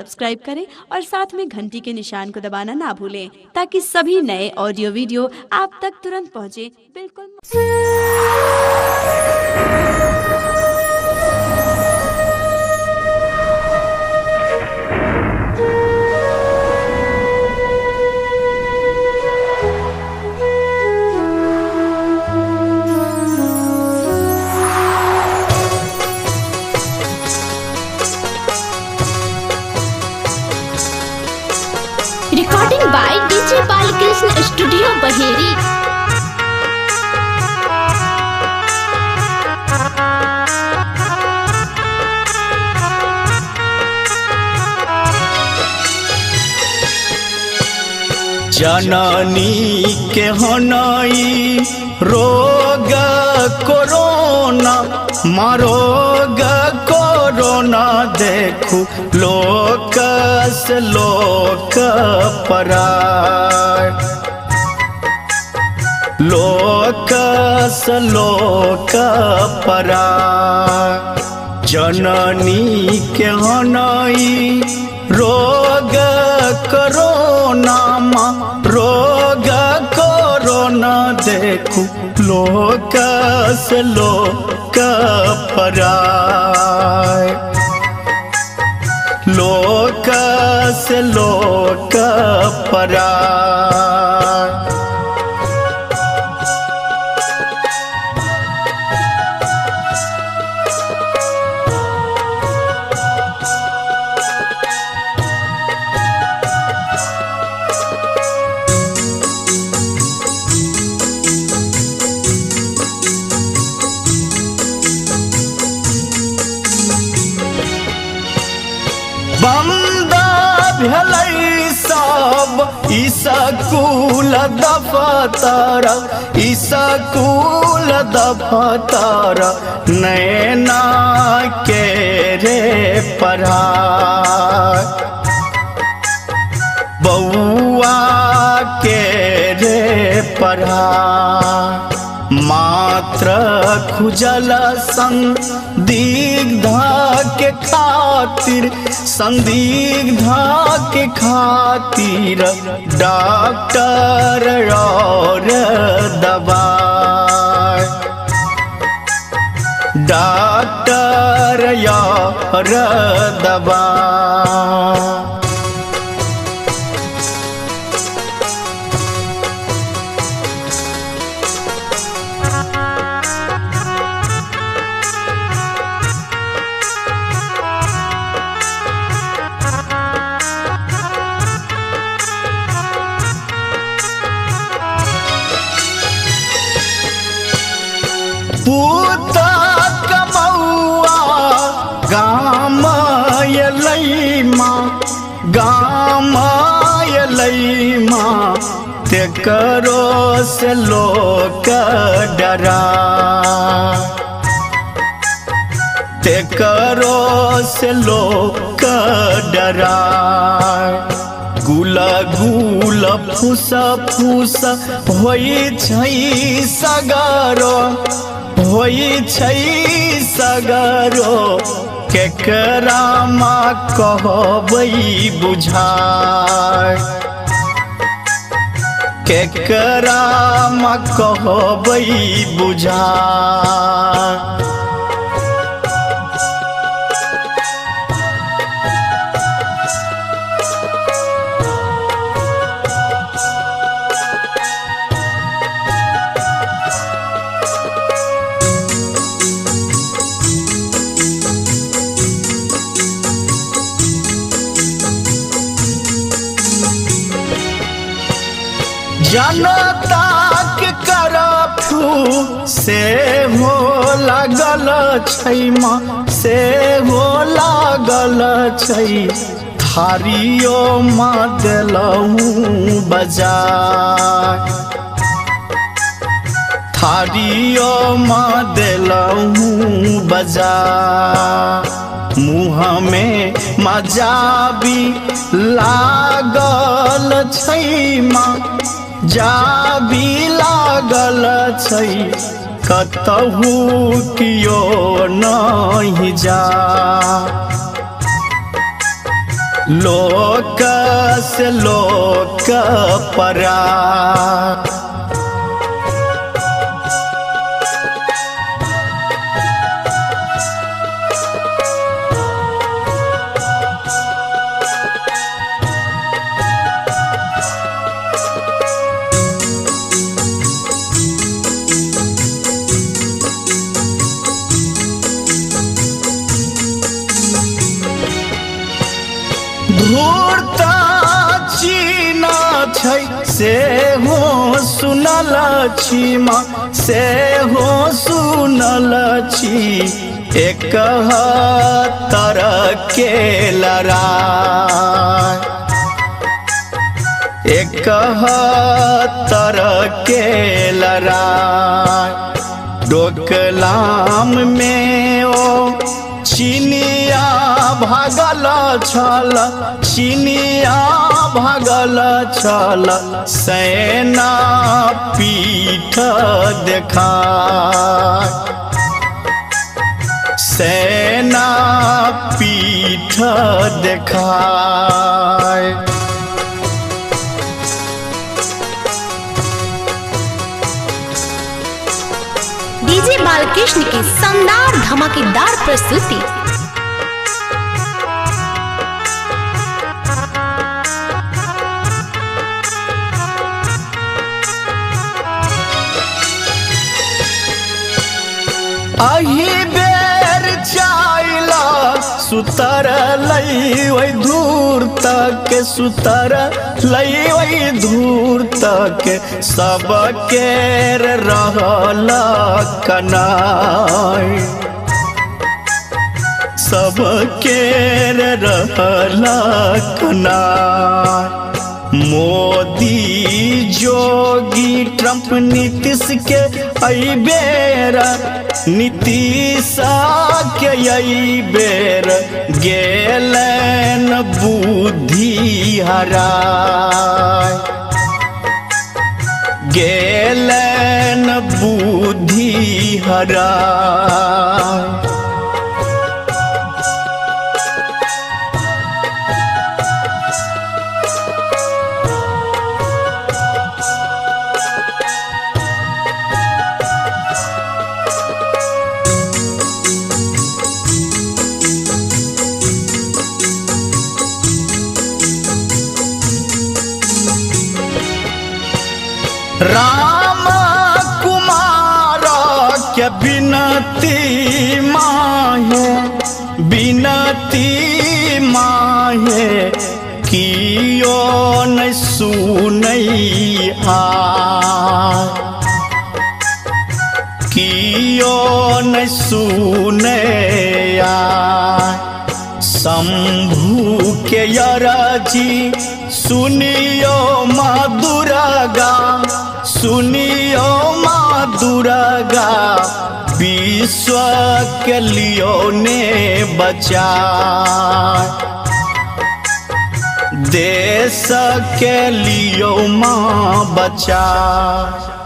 Subscribe करें और साथ में घंटी के निशान को दबाना ना भूलें ताकि सभी नए ऑडियो वीडियो आप तक तुरंत पहुंचे। बिल्कुल recording by DJ Balkrishna studio Baheri. जननी के हनई रोग कोरोना मरोग कोरोना देखू लोक से लोक पराय लोक से लोक पराय जननी के हनई रोग कोरोना रोग कोरोना देखू लोक से लोक पराय लोक से लोक पराय। बंद भेलै सब स्कूल दफ्तर स्कूल दफ्तर नैना के रे पढ़ाई बउआ के रे पढ़ाई मात्र खुजल संदिग्ध के खातिर संदिग्ध के खातिर डॉक्टर और दवाई डॉक्टर और दवाई। पूत कमौआ गाम अयलै माँ तेकरो से लोक डरा तेकरो से लोक डरा गुल गुल फूस फूस होइ छै सगरो होइ छै सगरो केकरा माँ कहबै बुझाय केकरा माँ कहबै बुझाय। जनता के करफ्यू से हो लागल छै माँ से हो लागल छै थारियो माँ देलहूँ बजाय थारियो माँ देलहूँ बजाय मुँह में मजाबी लागल छै माँ जाबी लागल छै कतहु कियो नहीं जा लोक से लोक परा। धूर्त चीन छै से हो सुनल छी माँ, से हो सुनल छी एक तरह के लड़ाई, एक तरह के लड़ाई। डोकलाम में ओ चिनिया भागल छल, चिनिया भागल छल, सेना पीठ देखा, सेना पीठ देखाय। डीजे बालकृष्ण की शानदार धमाकेदार प्रस्तुति। अही बेर चाइला सुतर लई दूर तक, सुतर लई दूर तक, सब केर रहल कनाई, सब केर रहल कनाई। मोदी जोगी ट्रंप नीतीश के अई बेर, नीतीश के अई बेर गेलन बुद्धि हराय, गेलन बुद्धि हराय। राम कुमार के बिनती माहे, बिनती माहे, कियो न सुनैया, कियो न सुनैया। शंभू के यरजी सुनियो माँ दुर्गा, सुनियो माँ दुर्गा, विश्व के लियो ने बचा, देश के लियो माँ बचा।